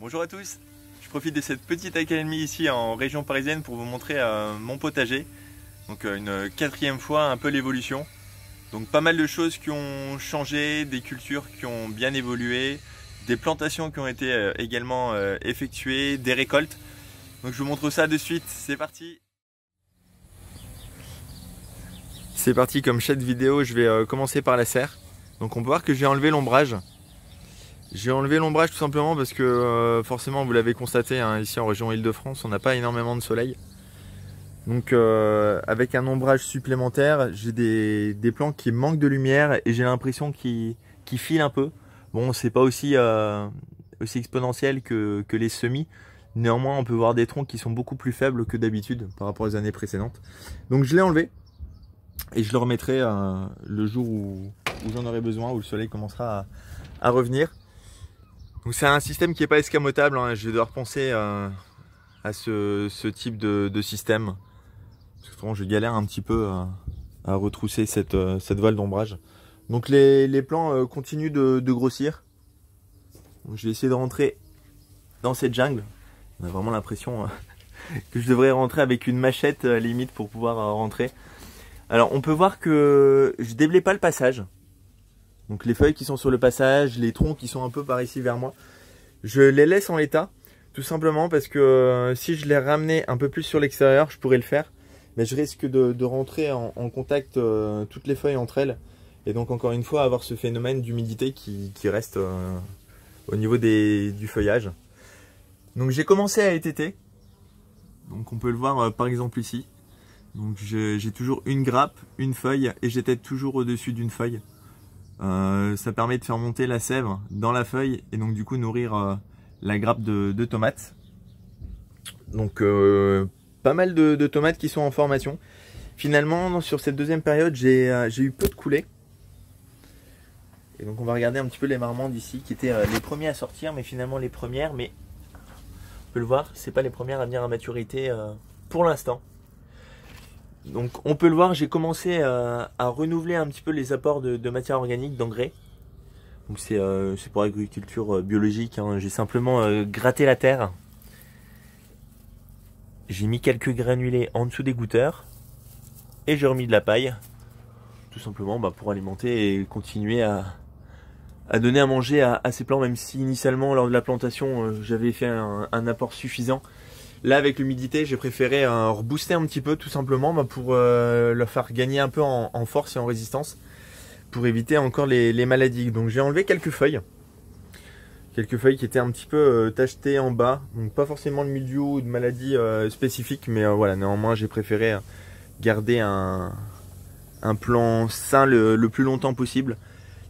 Bonjour à tous, je profite de cette petite accalmie ici en région parisienne pour vous montrer mon potager. Donc une quatrième fois un peu l'évolution. Donc pas mal de choses qui ont changé, des cultures qui ont bien évolué, des plantations qui ont été également effectuées, des récoltes. Donc je vous montre ça de suite, c'est parti. C'est parti, comme chaque vidéo, je vais commencer par la serre. Donc on peut voir que j'ai enlevé l'ombrage. J'ai enlevé l'ombrage tout simplement parce que forcément vous l'avez constaté, hein, ici en région Île-de-France on n'a pas énormément de soleil. Donc avec un ombrage supplémentaire, j'ai des plants qui manquent de lumière et j'ai l'impression qu'ils filent un peu. Bon, c'est pas aussi exponentiel que les semis. Néanmoins on peut voir des troncs qui sont beaucoup plus faibles que d'habitude par rapport aux années précédentes. Donc je l'ai enlevé et je le remettrai le jour où j'en aurai besoin, où le soleil commencera à revenir. Donc c'est un système qui n'est pas escamotable, hein. Je vais devoir penser à ce type de système. Parce que je galère un petit peu à retrousser cette voile d'ombrage. Donc les plants continuent de grossir. Donc je vais essayer de rentrer dans cette jungle. On a vraiment l'impression que je devrais rentrer avec une machette limite pour pouvoir rentrer. Alors on peut voir que je déblaye pas le passage. Donc les feuilles qui sont sur le passage, les troncs qui sont un peu par ici vers moi, je les laisse en l'état, tout simplement parce que si je les ramenais un peu plus sur l'extérieur, je pourrais le faire. Mais je risque de rentrer en contact toutes les feuilles entre elles. Et donc encore une fois avoir ce phénomène d'humidité qui reste au niveau du feuillage. Donc j'ai commencé à étêter. Donc on peut le voir par exemple ici. Donc j'ai toujours une grappe, une feuille et j'étête toujours au-dessus d'une feuille. Ça permet de faire monter la sève dans la feuille et donc du coup nourrir la grappe de tomates. Donc pas mal de tomates qui sont en formation. Finalement sur cette deuxième période j'ai eu peu de coulées. Et donc on va regarder un petit peu les marmandes ici qui étaient les premiers à sortir, mais finalement les premières, mais on peut le voir, c'est pas les premières à venir à maturité pour l'instant. Donc on peut le voir, j'ai commencé à renouveler un petit peu les apports de matière organique, d'engrais. Donc c'est pour l'agriculture biologique, hein. J'ai simplement gratté la terre. J'ai mis quelques granulés en dessous des goutteurs. Et j'ai remis de la paille. Tout simplement pour alimenter et continuer à donner à manger à ces plants, même si initialement lors de la plantation j'avais fait un apport suffisant. Là avec l'humidité j'ai préféré rebooster un petit peu tout simplement pour leur faire gagner un peu en force et en résistance pour éviter encore les maladies. Donc j'ai enlevé quelques feuilles qui étaient un petit peu tachetées en bas, donc pas forcément de mildiou ou de maladies spécifiques, mais voilà, néanmoins j'ai préféré garder un plan sain le plus longtemps possible.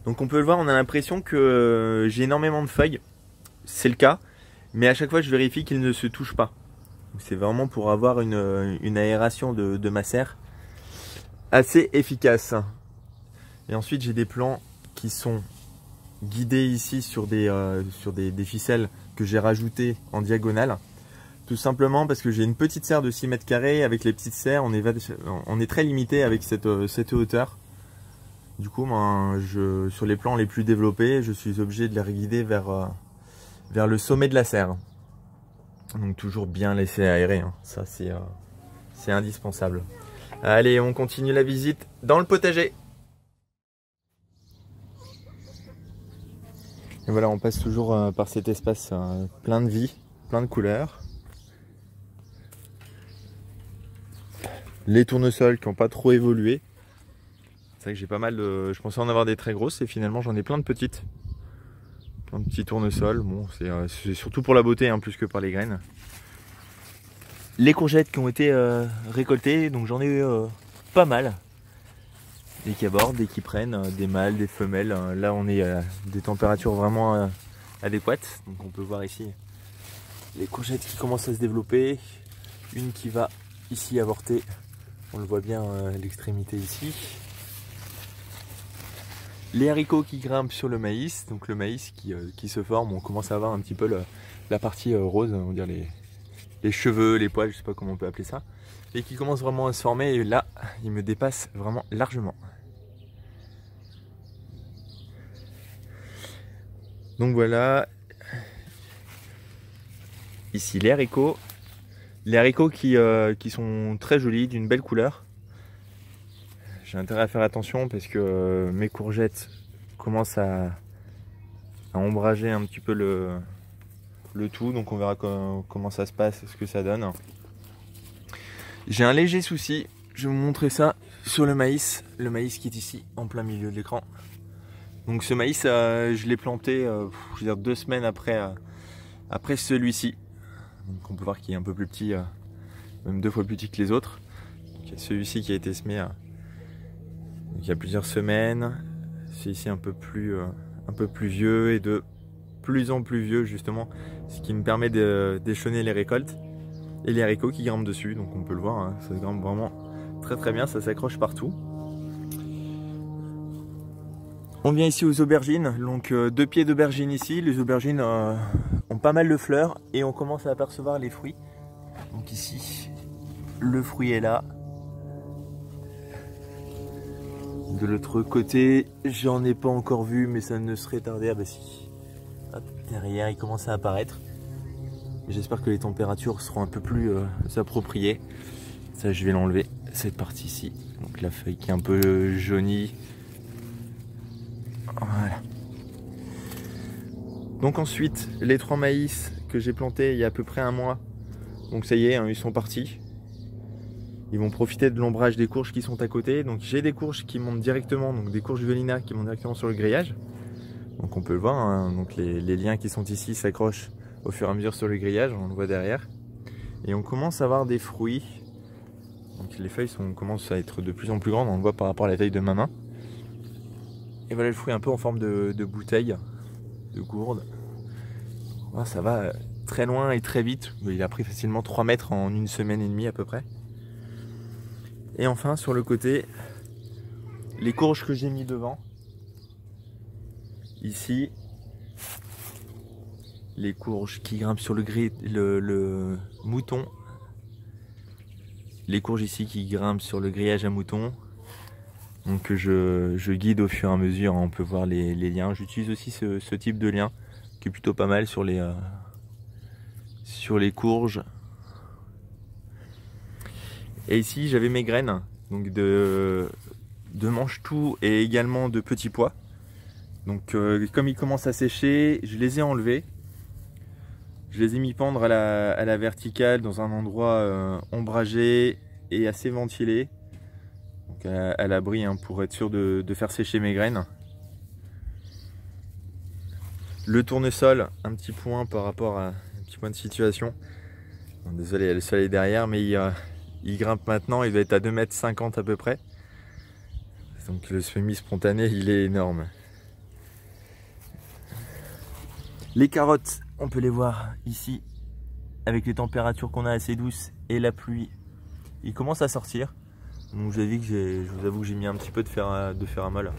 Donc on peut le voir, on a l'impression que j'ai énormément de feuilles, c'est le cas, mais à chaque fois je vérifie qu'ils ne se touchent pas. C'est vraiment pour avoir une aération de ma serre assez efficace. Et ensuite j'ai des plants qui sont guidés ici sur des ficelles que j'ai rajoutées en diagonale. Tout simplement parce que j'ai une petite serre de 6 mètres carrés. Avec les petites serres on est très limité avec cette hauteur. Du coup sur les plants les plus développés je suis obligé de les guider vers le sommet de la serre. Donc toujours bien laisser aérer, hein. Ça c'est indispensable. Allez, on continue la visite dans le potager. Et voilà, on passe toujours par cet espace plein de vie, plein de couleurs. Les tournesols qui n'ont pas trop évolué. C'est vrai que j'ai pas mal de... Je pensais en avoir des très grosses et finalement j'en ai plein de petites. Plein de petits tournesols. Bon, c'est surtout pour la beauté, hein, plus que par les graines. Les courgettes qui ont été récoltées, donc j'en ai eu pas mal. Des qui abordent, des qui prennent, des mâles, des femelles. Là on est à des températures vraiment adéquates. Donc on peut voir ici les courgettes qui commencent à se développer. Une qui va ici avorter. On le voit bien à l'extrémité ici. Les haricots qui grimpent sur le maïs. Donc le maïs qui se forme. On commence à avoir un petit peu la partie rose, on va dire les cheveux, les poils, je sais pas comment on peut appeler ça, et qui commence vraiment à se former, et là il me dépasse vraiment largement. Donc voilà, ici les haricots. Les haricots qui sont très jolis, d'une belle couleur. J'ai intérêt à faire attention parce que mes courgettes commencent à ombrager un petit peu le tout. Donc on verra comment ça se passe, ce que ça donne. J'ai un léger souci, je vais vous montrer ça sur le maïs qui est ici en plein milieu de l'écran. Donc ce maïs, je l'ai planté je veux dire 2 semaines après celui-ci. Donc on peut voir qu'il est un peu plus petit, même 2 fois plus petit que les autres. Il y a celui-ci qui a été semé il y a plusieurs semaines. C'est ici un peu plus vieux et de plus en plus vieux justement, ce qui me permet d'échelonner les récoltes et les haricots qui grimpent dessus. Donc on peut le voir, hein, ça grimpe vraiment très très bien, ça s'accroche partout. On vient ici aux aubergines, donc 2 pieds d'aubergines ici. Les aubergines ont pas mal de fleurs et on commence à apercevoir les fruits. Donc ici, le fruit est là. De l'autre côté, j'en ai pas encore vu, mais ça ne serait tardé. Ah bah si. Hop, derrière, il commence à apparaître. J'espère que les températures seront un peu plus appropriées. Ça, je vais l'enlever, cette partie-ci. Donc la feuille qui est un peu jaunie. Voilà. Donc ensuite, les 3 maïs que j'ai plantés il y a à peu près 1 mois. Donc ça y est, hein, ils sont partis. Ils vont profiter de l'ombrage des courges qui sont à côté. Donc j'ai des courges qui montent directement, donc des courges Velina qui montent directement sur le grillage. Donc on peut le voir, hein, donc les liens qui sont ici s'accrochent au fur et à mesure sur le grillage, on le voit derrière. Et on commence à avoir des fruits. Donc les feuilles commencent à être de plus en plus grandes, on le voit par rapport à la taille de ma main. Et voilà le fruit un peu en forme de bouteille, de gourde. Voilà, ça va très loin et très vite. Il a pris facilement 3 mètres en 1 semaine et demie à peu près. Et enfin sur le côté, les courges que j'ai mis devant. Ici, les courges qui grimpent sur le mouton. Les courges ici qui grimpent sur le grillage à mouton. Donc je guide au fur et à mesure, on peut voir les liens. J'utilise aussi ce type de lien qui est plutôt pas mal sur les courges. Et ici j'avais mes graines donc de mange-tout et également de petits pois. Donc comme ils commencent à sécher, je les ai enlevés. Je les ai mis pendre à la verticale dans un endroit ombragé et assez ventilé. Donc à l'abri, hein, pour être sûr de faire sécher mes graines. Le tournesol, un petit point par rapport à un petit point de situation. Bon, désolé, il y a le soleil derrière, mais il grimpe maintenant, il doit être à 2,50 m à peu près. Donc le semis spontané, il est énorme. Les carottes, on peut les voir ici, avec les températures qu'on a assez douces et la pluie, ils commencent à sortir. Donc je vous avoue que j'ai mis un petit peu de fer à molle.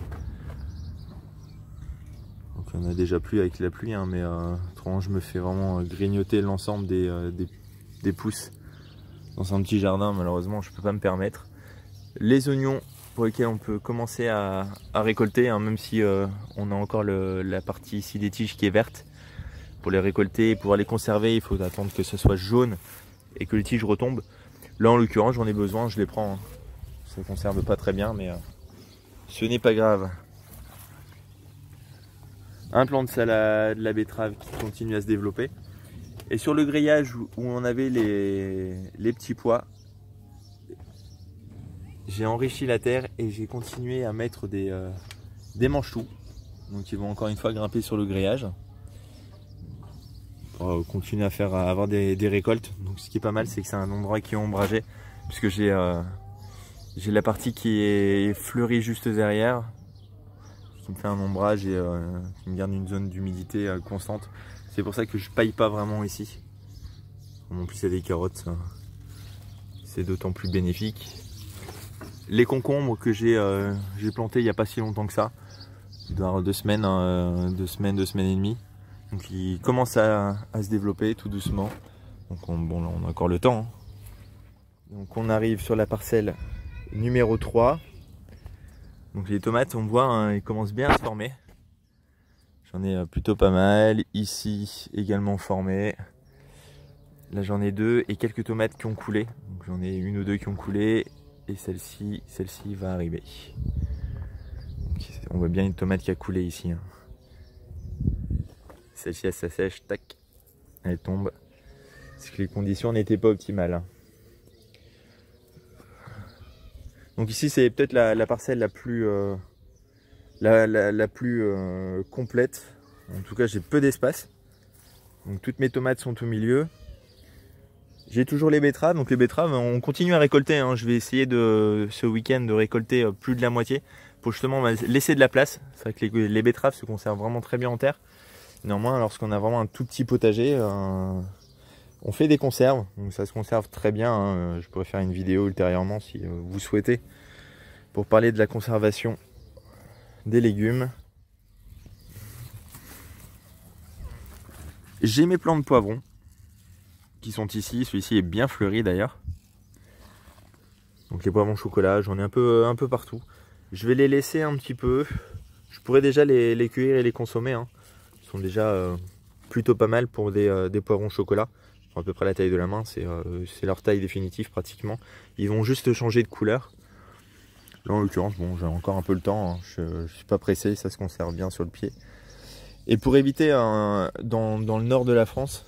Donc il y en a déjà plus avec la pluie, hein, mais autrement je me fais vraiment grignoter l'ensemble des pousses dans un petit jardin. Malheureusement je peux pas me permettre. Les oignons pour lesquels on peut commencer à récolter, hein, même si on a encore la partie ici des tiges qui est verte. Pour les récolter et pouvoir les conserver, il faut attendre que ce soit jaune et que les tiges retombent. Là en l'occurrence j'en ai besoin, je les prends. Ça ne conserve pas très bien, mais ce n'est pas grave. Un plant de salade, la betterave qui continue à se développer. Et sur le grillage où on avait les petits pois, j'ai enrichi la terre et j'ai continué à mettre des mange-tout. Donc ils vont encore une fois grimper sur le grillage. Pour continuer à avoir des récoltes. Donc ce qui est pas mal, c'est que c'est un endroit qui est ombragé. Puisque j'ai la partie qui est fleurie juste derrière, qui me fait un ombrage et qui me garde une zone d'humidité constante. C'est pour ça que je paille pas vraiment ici. En plus il y a des carottes, c'est d'autant plus bénéfique. Les concombres que j'ai plantés il n'y a pas si longtemps que ça, il doit y avoir 2 semaines, 2 semaines et demie. Donc ils commencent à se développer tout doucement. Donc bon, là on a encore le temps, hein. Donc on arrive sur la parcelle numéro 3. Donc les tomates, on voit, hein, ils commencent bien à se former. J'en ai plutôt pas mal. Ici également formé. Là j'en ai 2 et quelques tomates qui ont coulé. J'en ai 1 ou 2 qui ont coulé et celle-ci va arriver. Donc, on voit bien une tomate qui a coulé ici. Hein. Celle-ci elle s'assèche, tac, elle tombe. Parce que les conditions n'étaient pas optimales. Hein. Donc ici c'est peut-être la parcelle la plus, complète. En tout cas j'ai peu d'espace. Donc toutes mes tomates sont au milieu. J'ai toujours les betteraves. Donc les betteraves on continue à récolter. Hein. Je vais essayer ce week-end de récolter plus de la moitié. Pour justement laisser de la place. C'est vrai que les betteraves se conservent vraiment très bien en terre. Néanmoins lorsqu'on a vraiment un tout petit potager, on fait des conserves. Donc ça se conserve très bien. Hein. Je pourrais faire une vidéo ultérieurement si vous souhaitez. Pour parler de la conservation des légumes. J'ai mes plants de poivrons qui sont ici. Celui-ci est bien fleuri d'ailleurs. Donc les poivrons chocolat, j'en ai un peu partout. Je vais les laisser un petit peu. Je pourrais déjà les cueillir et les consommer. Hein. Ils sont déjà plutôt pas mal pour des poivrons chocolat. Ils font à peu près la taille de la main. C'est leur taille définitive pratiquement. Ils vont juste changer de couleur. Là en l'occurrence, bon, j'ai encore un peu le temps. Hein. Je ne suis pas pressé. Ça se conserve bien sur le pied. Et pour éviter dans le nord de la France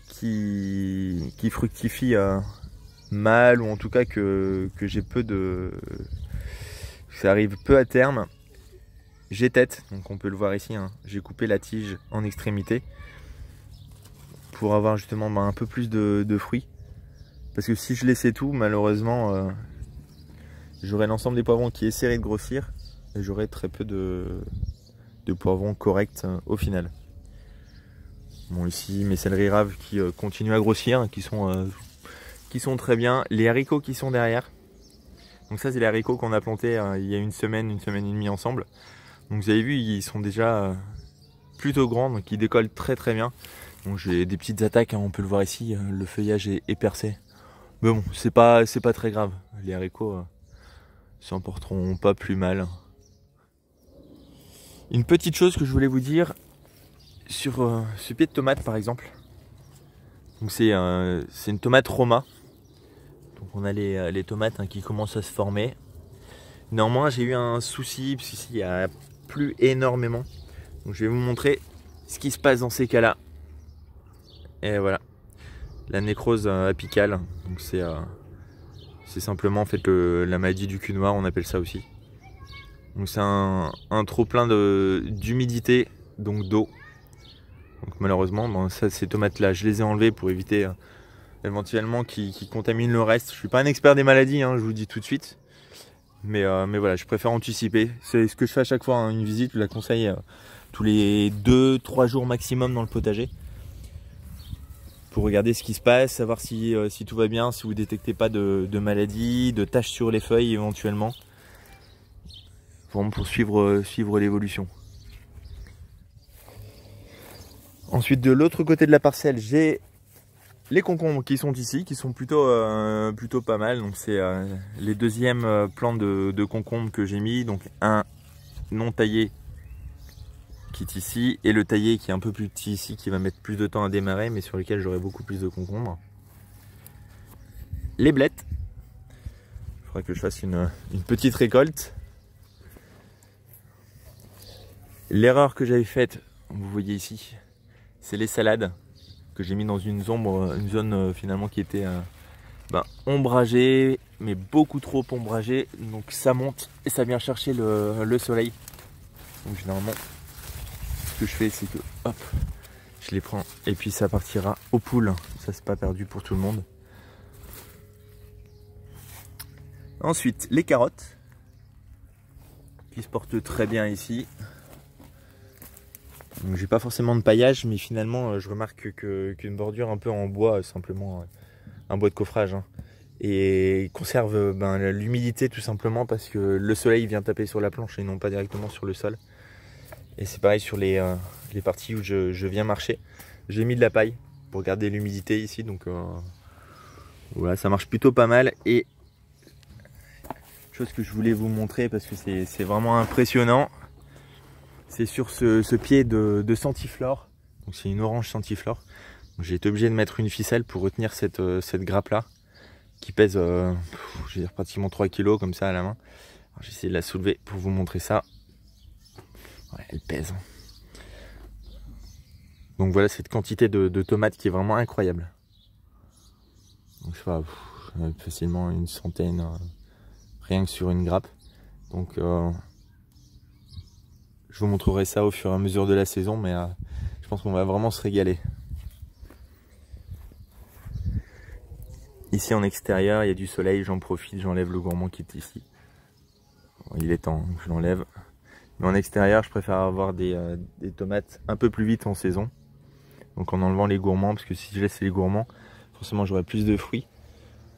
qui fructifie mal, ou en tout cas que j'ai peu de... ça arrive peu à terme, j'étête, donc on peut le voir ici, hein. J'ai coupé la tige en extrémité pour avoir justement un peu plus de fruits. Parce que si je laissais tout, malheureusement, j'aurais l'ensemble des poivrons qui essaieraient de grossir et j'aurais très peu de poivrons corrects au final. Bon, ici mes céleri raves qui continuent à grossir, qui sont très bien. Les haricots qui sont derrière. Donc ça c'est les haricots qu'on a plantés il y a une semaine et demie ensemble. Donc vous avez vu, ils sont déjà plutôt grands, donc ils décollent très très bien. Donc j'ai des petites attaques, hein, on peut le voir ici, le feuillage est percé. Mais bon, c'est pas très grave. Les haricots s'en porteront pas plus mal. Une petite chose que je voulais vous dire sur ce pied de tomate par exemple. Donc c'est une tomate Roma. Donc on a les tomates, hein, qui commencent à se former. Néanmoins j'ai eu un souci parce qu'ici il n'y a plus énormément. Donc je vais vous montrer ce qui se passe dans ces cas-là. Et voilà, la nécrose apicale. Donc c'est simplement en fait la maladie du cul noir, on appelle ça aussi. Donc c'est un trop plein d'humidité, donc d'eau. Donc malheureusement, ces tomates là je les ai enlevées pour éviter éventuellement qu'ils contaminent le reste. Je suis pas un expert des maladies, hein, je vous le dis tout de suite. Mais voilà, je préfère anticiper. C'est ce que je fais à chaque fois, hein, une visite, je la conseille tous les 2-3 jours maximum dans le potager. Pour regarder ce qui se passe, savoir si tout va bien, si vous détectez pas de maladies, de taches sur les feuilles éventuellement. Vraiment pour suivre l'évolution. Ensuite de l'autre côté de la parcelle, j'ai les concombres qui sont ici, qui sont plutôt pas mal. Donc c'est les deuxièmes plants de concombres que j'ai mis. Donc un non taillé qui est ici et le taillé qui est un peu plus petit ici, qui va mettre plus de temps à démarrer mais sur lequel j'aurai beaucoup plus de concombres. Les blettes. Il faudra que je fasse une petite récolte. L'erreur que j'avais faite, vous voyez ici, c'est les salades que j'ai mis dans une zone finalement qui était ombragée, mais beaucoup trop ombragée. Donc ça monte et ça vient chercher le soleil. Donc généralement, ce que je fais, c'est que hop, je les prends et puis ça partira aux poules. Ça c'est pas perdu pour tout le monde. Ensuite, les carottes qui se portent très bien ici. Donc j'ai pas forcément de paillage, mais finalement je remarque qu'une bordure un peu en bois, simplement un bois de coffrage, hein, et conserve l'humidité tout simplement parce que le soleil vient taper sur la planche et non pas directement sur le sol. Et c'est pareil sur les parties où je viens marcher. J'ai mis de la paille pour garder l'humidité ici, donc voilà, ça marche plutôt pas mal. Et chose que je voulais vous montrer parce que c'est vraiment impressionnant. C'est sur ce pied de centiflore. Donc c'est une orange centiflore. J'ai été obligé de mettre une ficelle pour retenir cette grappe là qui pèse je vais dire pratiquement 3 kg comme ça à la main. J'ai essayé de la soulever pour vous montrer ça. Ouais, elle pèse. Donc voilà cette quantité de tomates qui est vraiment incroyable. Donc je sais pas, facilement une centaine rien que sur une grappe. Donc je vous montrerai ça au fur et à mesure de la saison, mais je pense qu'on va vraiment se régaler. Ici en extérieur, il y a du soleil, j'en profite, j'enlève le gourmand qui est ici. Bon, il est temps que je l'enlève. Mais en extérieur, je préfère avoir des tomates un peu plus vite en saison. Donc en enlevant les gourmands, parce que si je laisse les gourmands, forcément j'aurai plus de fruits.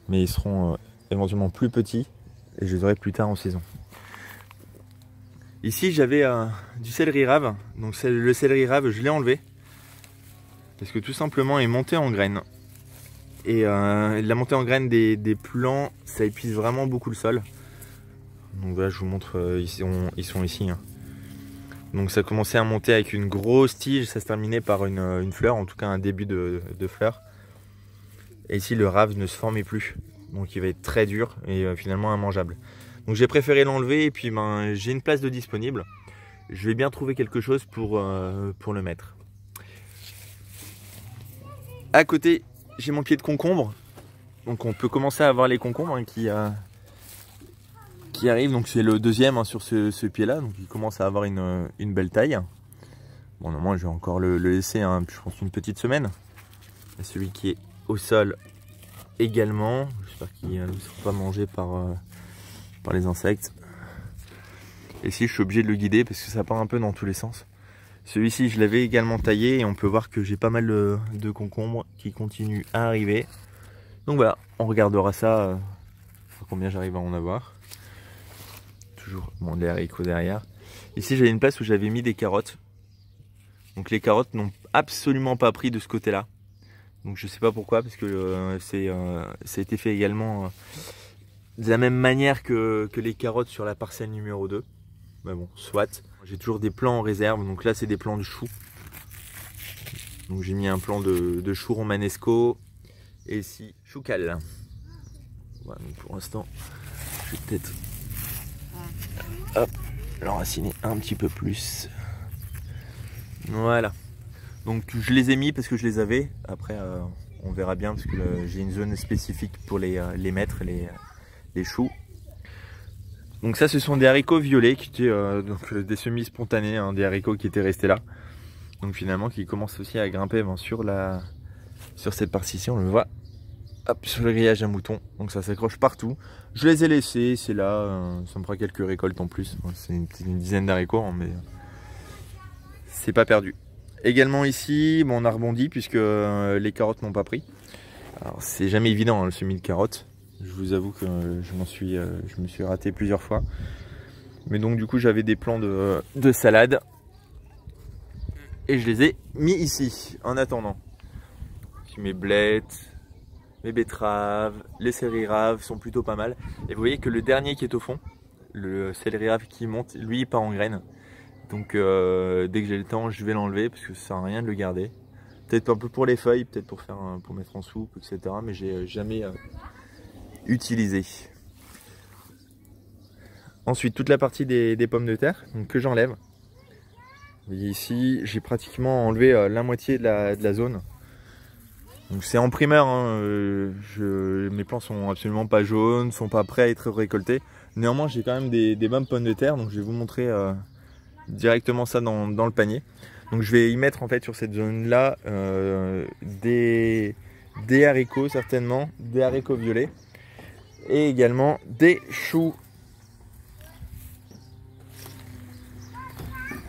Mais ils seront éventuellement plus petits et je les aurai plus tard en saison. Ici j'avais du céleri rave. Donc le céleri rave, je l'ai enlevé. Parce que tout simplement il est monté en graines. Et la montée en graines des plants, ça épuise vraiment beaucoup le sol. Donc voilà, je vous montre, ils sont ici. Hein. Donc ça commençait à monter avec une grosse tige, ça se terminait par une fleur, en tout cas un début de fleur. Et ici le rave ne se formait plus. Donc il va être très dur et finalement immangeable. Donc j'ai préféré l'enlever et puis j'ai une place de disponible. Je vais bien trouver quelque chose pour le mettre. À côté, j'ai mon pied de concombre, donc on peut commencer à avoir les concombres hein, qui arrivent. Donc c'est le deuxième hein, sur ce pied là, donc il commence à avoir une belle taille. Bon normalement je vais encore le laisser hein, je pense une petite semaine. Et celui qui est au sol également, j'espère qu'il ne sera pas mangé par les insectes. Et ici je suis obligé de le guider parce que ça part un peu dans tous les sens. Celui-ci je l'avais également taillé et on peut voir que j'ai pas mal de concombres qui continuent à arriver. Donc voilà, on regardera ça, combien j'arrive à en avoir. Toujours bon, les haricots derrière. Ici j'avais une place où j'avais mis des carottes. Donc les carottes n'ont absolument pas pris de ce côté-là. Donc je sais pas pourquoi, parce que ça a été fait également de la même manière que les carottes sur la parcelle numéro 2. Mais bon, soit. J'ai toujours des plants en réserve, donc là c'est des plants de choux. Donc j'ai mis un plant de chou romanesco et ici chou cal. Voilà, donc pour l'instant, je vais peut-être l'enraciner un petit peu plus. Voilà. Donc je les ai mis parce que je les avais. Après on verra bien parce que j'ai une zone spécifique pour les mettre, les choux. Donc ça ce sont des haricots violets qui étaient donc, des semis spontanés, hein, des haricots qui étaient restés là. Donc finalement qui commencent aussi à grimper sur cette partie-ci, on le voit. Hop, sur le grillage à moutons, donc ça s'accroche partout. Je les ai laissés, c'est là, ça me fera quelques récoltes en plus. C'est une dizaine d'haricots, hein, mais c'est pas perdu. Également ici, bon, on a rebondi puisque les carottes n'ont pas pris. Alors c'est jamais évident hein, le semis de carottes. Je vous avoue que je me suis raté plusieurs fois. Mais donc du coup j'avais des plants de salade. Et je les ai mis ici en attendant. Mes blettes, mes betteraves, les céleri raves sont plutôt pas mal. Et vous voyez que le dernier qui est au fond, le céleri rave qui monte, lui il part en graines. Donc dès que j'ai le temps, je vais l'enlever parce que ça sert à rien de le garder. Peut-être un peu pour les feuilles, peut-être pour mettre en soupe, etc. Mais j'ai jamais utilisé. Ensuite, toute la partie des pommes de terre donc, que j'enlève. Vous voyez ici, j'ai pratiquement enlevé la moitié de la zone. Donc c'est en primeur, hein, mes plants sont absolument pas jaunes, sont pas prêts à être récoltés. Néanmoins j'ai quand même des bonnes pommes de terre, donc je vais vous montrer directement ça dans le panier. Donc je vais y mettre en fait sur cette zone là des haricots certainement, des haricots violets et également des choux.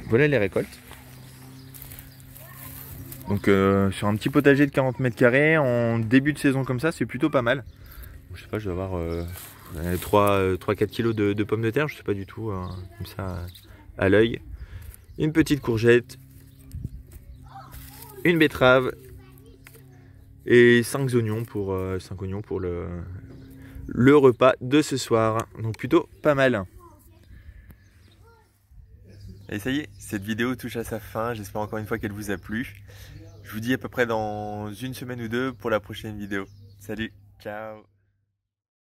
Voilà les récoltes. Donc sur un petit potager de 40 mètres carrés, en début de saison comme ça, c'est plutôt pas mal. Je sais pas, je vais avoir 3-4 kilos de pommes de terre, je sais pas du tout, comme ça à l'œil. Une petite courgette, une betterave et 5 oignons pour le repas de ce soir. Donc plutôt pas mal. Et ça y est, cette vidéo touche à sa fin. J'espère encore une fois qu'elle vous a plu. Je vous dis à peu près dans une semaine ou deux pour la prochaine vidéo. Salut, ciao.